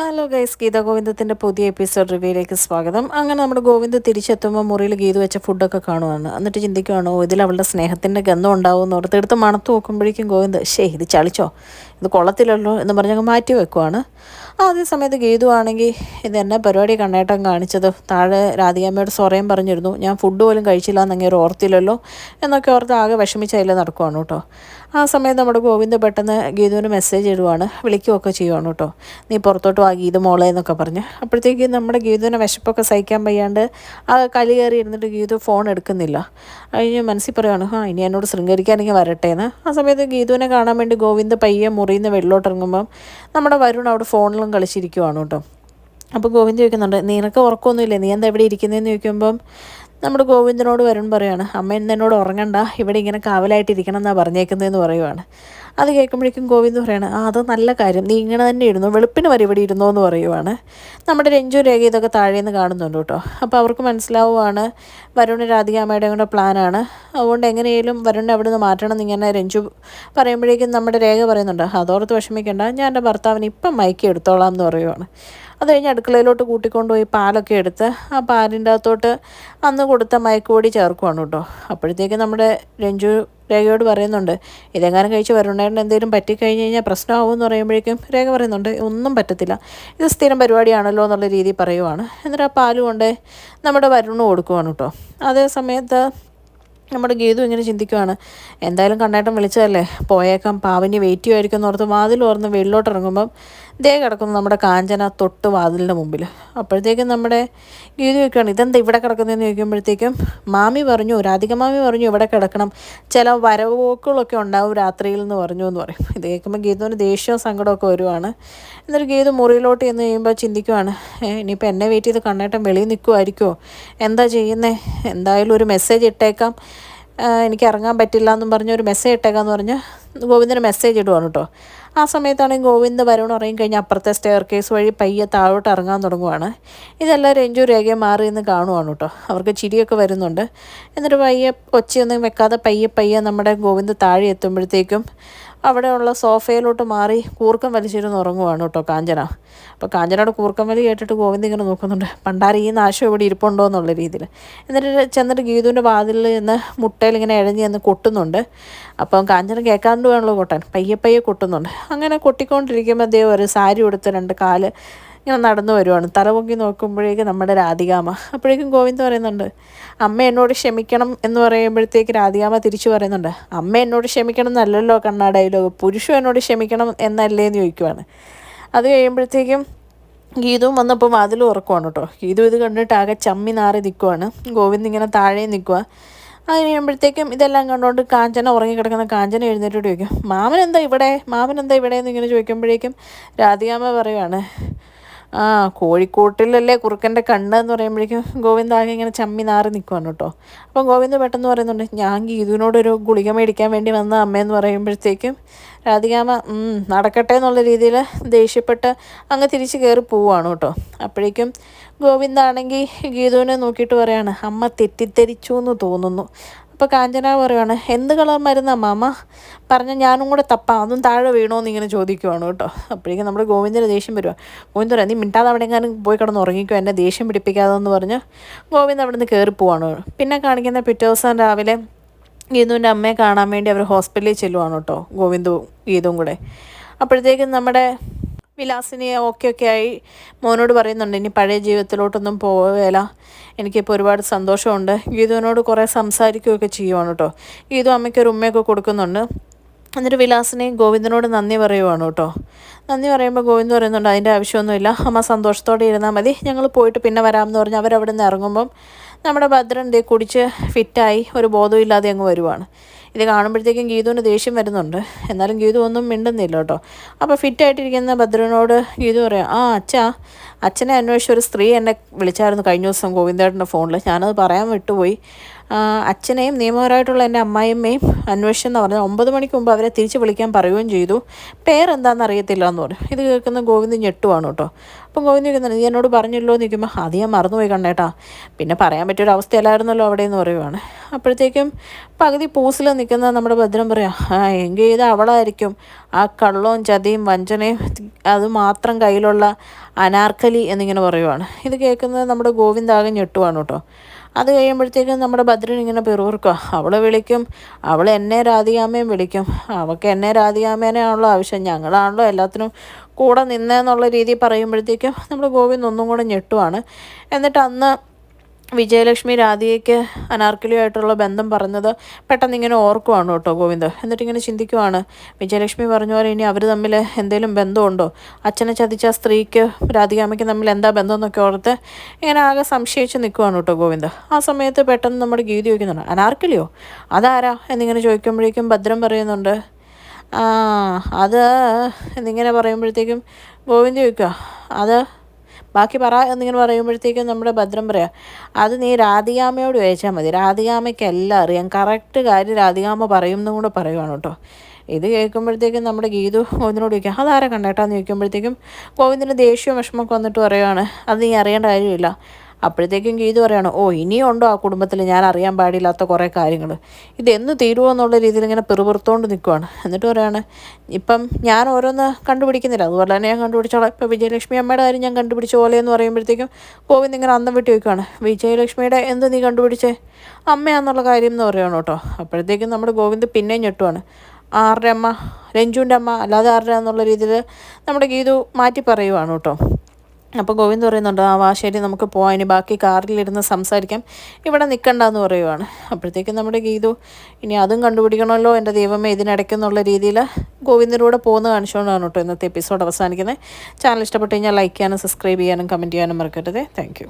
Hello guys, Geetha ഗോവിന്ദത്തിൻ്റെ പുതിയ episode റിവ്യൂയിലേക്ക് സ്വാഗതം. അങ്ങനെ നമ്മുടെ ഗോവിന്ദ് തിരിച്ചെത്തുമ്പോൾ മുറിയിൽ ഗീത വെച്ച ഫുഡൊക്കെ കാണുവാണ്. എന്നിട്ട് ചിന്തിക്കുവാണോ ഇതിൽ അവളുടെ സ്നേഹത്തിൻ്റെ ഗന്ധം ഉണ്ടാവുമെന്ന് ഓർത്ത് എടുത്ത് മണത്ത് നോക്കുമ്പോഴേക്കും ഗോവിന്ദ് ഇത് ചളിച്ചോ, ഇത് കൊള്ളത്തില്ലല്ലോ എന്ന് പറഞ്ഞങ്ങ് മാറ്റി വെക്കുവാണ്. അതേ സമയത്ത് ഗീതു ആണെങ്കിൽ ഇത് എന്നെ പരിപാടി കണ്ണേട്ടം കാണിച്ചത്, താഴെ രാധികാമ്മയോട് സൊറയും പറഞ്ഞിരുന്നു, ഞാൻ ഫുഡ് പോലും കഴിച്ചില്ല എന്നങ്ങനെ ഓർത്തില്ലല്ലോ എന്നൊക്കെ ഓർത്ത് ആകെ വിഷമിച്ചതിൽ നടക്കുവാണ് കേട്ടോ. ആ സമയത്ത് നമ്മുടെ ഗോവിന്ദ് പെട്ടെന്ന് ഗീതുവിന് മെസ്സേജ് ഇടുവാണ്, വിളിക്കുകയൊക്കെ ചെയ്യുവാണ് കേട്ടോ. നീ പുറത്തോട്ട് ആ ഗീതു മോളെ എന്നൊക്കെ പറഞ്ഞ്. അപ്പോഴത്തേക്ക് നമ്മുടെ ഗീതുവിനെ വിശപ്പൊക്കെ സഹിക്കാൻ വയ്യാണ്ട് ആ കലി കയറി ഇരുന്നിട്ട് ഗീതു ഫോൺ എടുക്കുന്നില്ല. കഴിഞ്ഞ് മനസ്സിൽ പറയുവാണ്, ഇനി എന്നോട് ശൃംഗരിക്കാനെങ്കിൽ വരട്ടെ എന്ന്. ആ സമയത്ത് ഗീതുവിനെ കാണാൻ വേണ്ടി ഗോവിന്ദ് പയ്യെ മുറിയിൽ നിന്ന് വെള്ളോട്ടിറങ്ങുമ്പം നമ്മുടെ വരുൺ അവിടെ ഫോണിലും കളിച്ചിരിക്കുവാണ് കേട്ടോ. അപ്പോൾ ഗോവിന്ദ് ചോദിക്കുന്നുണ്ട്, നിനക്ക് ഉറക്കമൊന്നുമില്ലേ, നീ എന്താ ഇവിടെ ഇരിക്കുന്നതെന്ന് ചോദിക്കുമ്പം നമ്മുടെ ഗോവിന്ദനോട് വരുൺ പറയുവാണ്, അമ്മ എന്നോട് ഉറങ്ങണ്ട, ഇവിടെ ഇങ്ങനെ കാവലായിട്ടിരിക്കണം എന്നാണ് പറഞ്ഞേക്കുന്നതെന്ന് പറയുവാണ്. അത് കേൾക്കുമ്പോഴേക്കും ഗോവിന്ദ് പറയാണ്, അത് നല്ല കാര്യം, നീ ഇങ്ങനെ തന്നെ ഇരുന്നു, വെളുപ്പിന് വരെ ഇവിടെ ഇരുന്നോ എന്ന് പറയുവാണ്. നമ്മുടെ രഞ്ജു രേഖ ഇതൊക്കെ താഴേന്ന് കാണുന്നുണ്ട് കേട്ടോ. അപ്പോൾ അവർക്ക് മനസ്സിലാവുകയാണ് വരുണ് രാധികാമ്മയുടെ കൂടെ പ്ലാനാണ്, അതുകൊണ്ട് എങ്ങനെയും വരുണിനെ അവിടെ നിന്ന് മാറ്റണം എന്നിങ്ങനെ രഞ്ജു പറയുമ്പോഴേക്കും നമ്മുടെ രേഖ പറയുന്നുണ്ട്, അതോർത്ത് വിഷമിക്കേണ്ട, ഞാൻ എൻ്റെ ഭർത്താവിന് ഇപ്പം മയക്കി എടുത്തോളാം എന്ന് പറയുവാണ്. അത് കഴിഞ്ഞ് അടുക്കളയിലോട്ട് കൂട്ടിക്കൊണ്ടുപോയി പാലൊക്കെ എടുത്ത് ആ പാലിൻ്റെ അകത്തോട്ട് അന്ന് കൊടുത്ത മയക്കുപൊടി ചേർക്കുവാണ് കേട്ടോ. അപ്പോഴത്തേക്ക് നമ്മുടെ രഞ്ജു രേഖയോട് പറയുന്നുണ്ട്, ഇതെങ്ങാനും കഴിച്ച് വരുണേട്ടൻ എന്തെങ്കിലും പറ്റിക്കഴിഞ്ഞ് കഴിഞ്ഞാൽ പ്രശ്നമാകുമെന്ന് പറയുമ്പോഴേക്കും രേഖ പറയുന്നുണ്ട്, ഒന്നും പറ്റത്തില്ല, ഇത് സ്ഥിരം പരിപാടിയാണല്ലോ എന്നുള്ള രീതിയിൽ പറയുവാണ്. എന്നിട്ട് ആ പാല് കൊണ്ട് നമ്മുടെ വരുണ് കൊടുക്കുവാണ് കേട്ടോ. അതേ സമയത്ത് നമ്മുടെ ഗീതു ഇങ്ങനെ ചിന്തിക്കുവാണ്, എന്തായാലും കണ്ണേട്ടൻ വിളിച്ചതല്ലേ, പോയേക്കാം, പാവനി വെയിറ്റ് ചെയ്യുമായിരിക്കും എന്നോർത്ത് വാതിൽ ഓർന്ന് വെളിയിലോട്ടിറങ്ങുമ്പം ദേ കിടക്കുന്നു നമ്മുടെ കാഞ്ചന തൊട്ട് വാതിലിൻ്റെ മുമ്പിൽ. അപ്പോഴത്തേക്കും നമ്മുടെ ഗീതു ചോദിക്കുകയാണ്, ഇതെന്താ ഇവിടെ കിടക്കുന്നതെന്ന് ചോദിക്കുമ്പോഴത്തേക്കും മാമി പറഞ്ഞു, രാധിക മാമി പറഞ്ഞു ഇവിടെ കിടക്കണം, ചില വരവോക്കുകളൊക്കെ ഉണ്ടാവും രാത്രിയിൽ എന്ന് പറഞ്ഞു എന്ന് പറയും. ഇത് കേൾക്കുമ്പോൾ ഗീതുവിന് ദേഷ്യവും സങ്കടമൊക്കെ വരുവാണ്. എന്നിട്ട് ഗീതു മുറിയിലോട്ട് ചെന്ന് കഴിയുമ്പോൾ ചിന്തിക്കുവാണ്, ഇനിയിപ്പോൾ എന്നെ വെയിറ്റ് ചെയ്ത് കണ്ണേട്ടൻ വെളിയിൽ നിൽക്കുമായിരിക്കുമോ, എന്താ ചെയ്യുന്നത്, എന്തായാലും ഒരു മെസ്സേജ് ഇട്ടേക്കാം, എനിക്ക് ഇറങ്ങാൻ പറ്റില്ല എന്നും പറഞ്ഞ് ഒരു മെസ്സേജ് ഇട്ടേക്കാന്ന് പറഞ്ഞ് ഗോവിന്ദന് മെസ്സേജ് ഇടുവാണ് കേട്ടോ. ആ സമയത്താണെങ്കിൽ ഗോവിന്ദ് വരുൺ ഇറങ്ങിക്കഴിഞ്ഞാൽ അപ്പുറത്തെ സ്റ്റെയർ കേസ് വഴി പയ്യെ താഴോട്ട് ഇറങ്ങാൻ തുടങ്ങുവാണ്. ഇതെല്ലാം രഞ്ജു രേഖയെ മാറി നിന്ന് കാണുവാണ് കേട്ടോ. അവർക്ക് ചിരിയൊക്കെ വരുന്നുണ്ട്. എന്നിട്ട് പയ്യെ ഒച്ചയൊന്നും വെക്കാതെ പയ്യെ നമ്മുടെ ഗോവിന്ദ് താഴെ എത്തുമ്പോഴത്തേക്കും അവിടെയുള്ള സോഫയിലോട്ട് മാറി കൂർക്കം വലിച്ചിരുന്ന് ഉറങ്ങുവാണ് കേട്ടോ കാഞ്ചന. അപ്പോൾ കാഞ്ചനയുടെ കൂർക്കം വലി കേട്ടിട്ട് ഗോവിന്ദ് ഇങ്ങനെ നോക്കുന്നുണ്ട്, പണ്ടാരി ഈ നാശം ഇവിടെ ഇരിപ്പുണ്ടോ എന്നുള്ള രീതിയിൽ. എന്നിട്ട് ചെന്നിട്ട് ഗീതുവിൻ്റെ വാതിലിൽ നിന്ന് മുട്ടയിൽ ഇങ്ങനെ ഇഴഞ്ഞ് ചെന്ന് കൊട്ടുന്നുണ്ട്. അപ്പം കാഞ്ചന കേൾക്കാണ്ട് വേണമല്ലോ കൊട്ടാൻ, പയ്യെ കൊട്ടുന്നുണ്ട്. അങ്ങനെ കൊട്ടിക്കൊണ്ടിരിക്കുമ്പോൾ അദ്ദേഹം ഒരു സാരി ഉടുത്ത് രണ്ട് കാല് ഇങ്ങനെ നടന്നു വരുവാണ്. തലപൊക്കി നോക്കുമ്പോഴേക്കും നമ്മുടെ രാധികാമ്മ. അപ്പോഴേക്കും ഗോവിന്ദ് പറയുന്നുണ്ട്, അമ്മ എന്നോട് ക്ഷമിക്കണം എന്ന് പറയുമ്പോഴത്തേക്ക് രാധികാമ്മ തിരിച്ചു പറയുന്നുണ്ട്, അമ്മ എന്നോട് ക്ഷമിക്കണം എന്നല്ലല്ലോ കണ്ണാ ഡയലോഗ്, പുരുഷൻ എന്നോട് ക്ഷമിക്കണം എന്നല്ലേ എന്ന് ചോദിക്കുവാണ്. അത് കഴിയുമ്പോഴത്തേക്കും ഗീതുവും വന്നപ്പോൾ വാതിൽ ഉറക്കുവാണ് കേട്ടോ. ഗീതു ഇത് കണ്ടിട്ട് ആകെ ചമ്മി നാറി നിൽക്കുവാണ്. ഗോവിന്ദ് ഇങ്ങനെ താഴെ നിൽക്കുക. അത് കഴിയുമ്പോഴത്തേക്കും ഇതെല്ലാം കണ്ടുകൊണ്ട് കാഞ്ചന ഉറങ്ങിക്കിടക്കുന്ന കാഞ്ചന എഴുന്നേറ്റോട് ചോദിക്കും, മാമൻ എന്താ ഇവിടെ എന്നിങ്ങനെ ചോദിക്കുമ്പോഴേക്കും രാധികാമ്മ പറയുവാണ്, കോഴിക്കോട്ടിലല്ലേ കുറുക്കൻ്റെ കണ്ണ് എന്ന് പറയുമ്പോഴേക്കും ഗോവിന്ദ് ആകെ ഇങ്ങനെ ചമ്മി നാറി നിൽക്കുവാണ് കേട്ടോ. അപ്പം ഗോവിന്ദ് പെട്ടെന്ന് പറയുന്നുണ്ട്, ഞാൻ ഗീതുവിനോടൊരു ഗുളിക മേടിക്കാൻ വേണ്ടി വന്ന അമ്മയെന്ന് പറയുമ്പോഴത്തേക്കും രാധികാമ്മ നടക്കട്ടെ എന്നുള്ള രീതിയിൽ ദേഷ്യപ്പെട്ട് അങ്ങ് തിരിച്ച് കയറി പോവുകയാണ് കേട്ടോ. അപ്പോഴേക്കും ഗോവിന്ദാണെങ്കിൽ ഗീതുവിനെ നോക്കിയിട്ട് പറയാണ്, അമ്മ തെറ്റിദ്ധരിച്ചു എന്ന് തോന്നുന്നു. അപ്പോൾ കാഞ്ചന പറയുവാണ്, എന്ത് കളർ മരുന്നാ മാമ പറഞ്ഞ, ഞാനും കൂടെ തപ്പാം, അതും താഴെ വീണോന്ന് ഇങ്ങനെ ചോദിക്കുവാണ് കേട്ടോ. അപ്പോഴേക്കും നമ്മുടെ ഗോവിന്ദന് ദേഷ്യം വരുവാ. ഗോവിന്ദ് പറയാം, നീ മിണ്ടാതെ അവിടെ എങ്ങാനും പോയി കിടന്ന് ഉറങ്ങിക്കോ, എന്നെ ദേഷ്യം പിടിപ്പിക്കാതെന്ന് പറഞ്ഞ് ഗോവിന്ദ് അവിടെ നിന്ന് കയറി പോവാണ്. പിന്നെ കാണിക്കുന്ന പിറ്റേ ദിവസം രാവിലെ ഗീതുവിൻ്റെ അമ്മയെ കാണാൻ വേണ്ടി അവർ ഹോസ്പിറ്റലിൽ ചെല്ലുവാണ് കേട്ടോ, ഗോവിന്ദും ഗീതുവും കൂടെ. അപ്പോഴത്തേക്കും നമ്മുടെ വിലാസിനെ ഓക്കെ ആയി മോനോട് പറയുന്നുണ്ട്, ഇനി പഴയ ജീവിതത്തിലോട്ടൊന്നും പോവുകയില്ല, എനിക്കിപ്പോൾ ഒരുപാട് സന്തോഷമുണ്ട്. ഗീതുവിനോട് കുറേ സംസാരിക്കുകയൊക്കെ ചെയ്യുവാണ് കേട്ടോ. ഗീതു അമ്മയ്ക്കൊരു ഉമ്മയൊക്കെ കൊടുക്കുന്നുണ്ട്. എന്നിട്ട് വിലാസിനെയും ഗോവിന്ദനോട് നന്ദി പറയുവാണ് കേട്ടോ. നന്ദി പറയുമ്പോൾ ഗോവിന്ദ് പറയുന്നുണ്ട്, അതിൻ്റെ ആവശ്യമൊന്നുമില്ല, അമ്മ സന്തോഷത്തോടെ ഇരുന്നാൽ മതി, ഞങ്ങൾ പോയിട്ട് പിന്നെ വരാമെന്ന് പറഞ്ഞ് അവരവിടെ നിന്ന് ഇറങ്ങുമ്പം നമ്മുടെ ഭദ്രൻ കുടിച്ച് ഫിറ്റായി ഒരു ബോധമില്ലാതെ അങ്ങ് വരുവാണ്. ഇത് കാണുമ്പോഴത്തേക്കും ഗീതുവിന് ദേഷ്യം വരുന്നുണ്ട്. എന്നാലും ഗീതു ഒന്നും മിണ്ടുന്നില്ല കേട്ടോ. അപ്പോൾ ഫിറ്റായിട്ടിരിക്കുന്ന ഭദ്രനോട് ഗീതു പറയാം, അച്ഛനെ അന്വേഷിച്ച ഒരു സ്ത്രീ എന്നെ വിളിച്ചായിരുന്നു കഴിഞ്ഞ ദിവസം ഗോവിന്ദേട്ടൻ്റെ ഫോണിൽ, ഞാനത് പറയാൻ വിട്ടുപോയി, അച്ഛനെയും നിയമപരമായിട്ടുള്ള എൻ്റെ അമ്മായിയമ്മയും അന്വേഷിച്ചെന്ന് പറഞ്ഞാൽ 9 മണിക്ക് മുമ്പ് അവരെ തിരിച്ച് വിളിക്കാൻ പറയുകയും ചെയ്തു. പേരെന്താണെന്ന് അറിയത്തില്ല എന്ന് പറഞ്ഞു. ഇത് കേൾക്കുന്ന ഗോവിന്ദ് ഞെട്ടുവാണ് കേട്ടോ. അപ്പം ഗോവിന്ദ് ചോദിക്കുന്നത് നീ എന്നോട് പറഞ്ഞല്ലോ എന്ന് ചോദിക്കുമ്പോൾ അത് ഞാൻ മറന്നുപോയി കണ്ണേട്ടാ, പിന്നെ പറയാൻ പറ്റിയൊരു അവസ്ഥയല്ലായിരുന്നല്ലോ അവിടെ എന്ന് പറയുവാണ്. അപ്പോഴത്തേക്കും പകുതി പൂസിൽ നിൽക്കുന്ന നമ്മുടെ ഭദ്രൻ പറയാം, എങ്കിൽ ഇത് അവളായിരിക്കും, ആ കള്ളവും ചതിയും വഞ്ചനയും അത് മാത്രം കയ്യിലുള്ള അനാർക്കലി എന്നിങ്ങനെ പറയുവാണ്. ഇത് കേൾക്കുന്നത് നമ്മുടെ ഗോവിന്ദ് ആകെ ഞെട്ടുവാണ് കേട്ടോ. അത് കഴിയുമ്പോഴത്തേക്കും നമ്മുടെ ഭദ്രൻ ഇങ്ങനെ പിറുപിറുക്കുക, അവൾ വിളിക്കും, അവൾ എന്നെ രാധികാമ്മയും വിളിക്കും, അവൾക്ക് എന്നെ രാധികാമ്മേനെ ആണല്ലോ ആവശ്യം, ഞങ്ങളാണല്ലോ എല്ലാത്തിനും കൂടെ നിന്നേന്നുള്ള രീതിയിൽ പറയുമ്പോഴത്തേക്കും നമ്മുടെ ഗോവിന്ദ് ഒന്നും കൂടെ ഞെട്ടുവാണ്. എന്നിട്ട് അന്ന് വിജയലക്ഷ്മി രാധികയ്ക്ക് അനാർക്കലിയുമായിട്ടുള്ള ബന്ധം പറഞ്ഞത് പെട്ടെന്ന് ഇങ്ങനെ ഓർക്കുവാണ് കേട്ടോ ഗോവിന്ദ്. എന്നിട്ടിങ്ങനെ ചിന്തിക്കുവാണ്, വിജയലക്ഷ്മി പറഞ്ഞ പോലെ ഇനി അവർ തമ്മിൽ എന്തെങ്കിലും ബന്ധമുണ്ടോ, അച്ഛനെ ചതിച്ച സ്ത്രീക്ക് രാധികാമ്മയ്ക്ക് തമ്മിൽ എന്താ ബന്ധം എന്നൊക്കെ ഓർത്ത് ഇങ്ങനെ ആകെ സംശയിച്ച് നിൽക്കുവാണ് കേട്ടോ ഗോവിന്ദ്. ആ സമയത്ത് പെട്ടെന്ന് നമ്മുടെ ഗീതി ചോദിക്കുന്നുണ്ട്, അനാർക്കലിയോ അതാരാ എന്നിങ്ങനെ ചോദിക്കുമ്പോഴേക്കും ഭദ്രൻ പറയുന്നുണ്ട്, അത് എന്നിങ്ങനെ പറയുമ്പോഴത്തേക്കും ഗോവിന്ദ് ചോദിക്കുക, അത് ബാക്കി പറ എന്നിങ്ങനെ പറയുമ്പോഴത്തേക്കും നമ്മുടെ ഭദ്രം പറയാം, അത് നീ രാധികാമ്മയോട് ചോദിച്ചാൽ മതി, രാധികാമ്മയ്ക്ക് എല്ലാം അറിയാം, കറക്റ്റ് കാര്യം രാധികാമ്മ പറയും എന്നും കൂടെ പറയുവാണ് കേട്ടോ. ഇത് കേൾക്കുമ്പോഴത്തേക്കും നമ്മുടെ ഗീതു ഗോവിന്ദിനോട് ചോദിക്കാം, അതാരെ കണ്ടേട്ടാന്ന് ചോദിക്കുമ്പോഴത്തേക്കും ഗോവിന്ദിന് ദേഷ്യവും വിഷമമൊക്കെ വന്നിട്ട് പറയുവാണ്, അത് നീ അറിയേണ്ട കാര്യമില്ല. അപ്പോഴത്തേക്കും ഗീതു പറയാണ്, ഇനിയും ഉണ്ടോ ആ കുടുംബത്തിൽ ഞാൻ അറിയാൻ പാടില്ലാത്ത കുറേ കാര്യങ്ങൾ, ഇതെന്ന് തീരുമോ എന്നുള്ള രീതിയിൽ ഇങ്ങനെ പിറുപിറുത്തോണ്ട് നിൽക്കുവാണ്. എന്നിട്ട് പറയാണ്, ഇപ്പം ഞാൻ ഓരോന്ന് കണ്ടുപിടിക്കുന്നില്ല, അതുപോലെ തന്നെ ഞാൻ കണ്ടുപിടിച്ചോളാം, ഇപ്പോൾ വിജയലക്ഷ്മി അമ്മയുടെ കാര്യം ഞാൻ കണ്ടുപിടിച്ച പോലെ എന്ന് പറയുമ്പോഴത്തേക്കും ഗോവിന്ദ് ഇങ്ങനെ അന്തം വിട്ട് ചോദിക്കുവാണ്, വിജയലക്ഷ്മിയുടെ എന്ത് നീ കണ്ടുപിടിച്ചേ, അമ്മയാന്നുള്ള കാര്യം എന്ന് പറയുകയാണ് കേട്ടോ. അപ്പോഴത്തേക്കും നമ്മുടെ ഗോവിന്ദ് പിന്നെയും ഞെട്ടുവാണ്, ആരുടെ അമ്മ, രഞ്ജുവിൻ്റെ അമ്മ, അല്ലാതെ ആരുടെ എന്നുള്ള രീതിയിൽ നമ്മുടെ ഗീതു മാറ്റി പറയുവാണ് കേട്ടോ. അപ്പോൾ ഗോവിന്ദ് പറയുന്നുണ്ട്, വാ ശരി നമുക്ക് പോവാം, ഇനി ബാക്കി കാറിലിരുന്ന് സംസാരിക്കാം, ഇവിടെ നിൽക്കണ്ടെന്ന് പറയുവാണ്. അപ്പോഴത്തേക്കും നമ്മുടെ ഗീതു ഇനി അതും കണ്ടുപിടിക്കണമല്ലോ എൻ്റെ ദൈവമേ ഇതിനിടയ്ക്കെന്നുള്ള രീതിയിൽ ഗോവിന്ദിലൂടെ പോകുന്ന കാണിച്ചുകൊണ്ടാണ് കേട്ടോ ഇന്നത്തെ എപ്പിസോഡ് അവസാനിക്കുന്നത്. ചാനൽ ഇഷ്ടപ്പെട്ട് കഴിഞ്ഞാൽ ലൈക്ക് ചെയ്യാനും സബ്സ്ക്രൈബ് ചെയ്യാനും കമൻറ്റ് ചെയ്യാനും മറക്കരുത്. താങ്ക്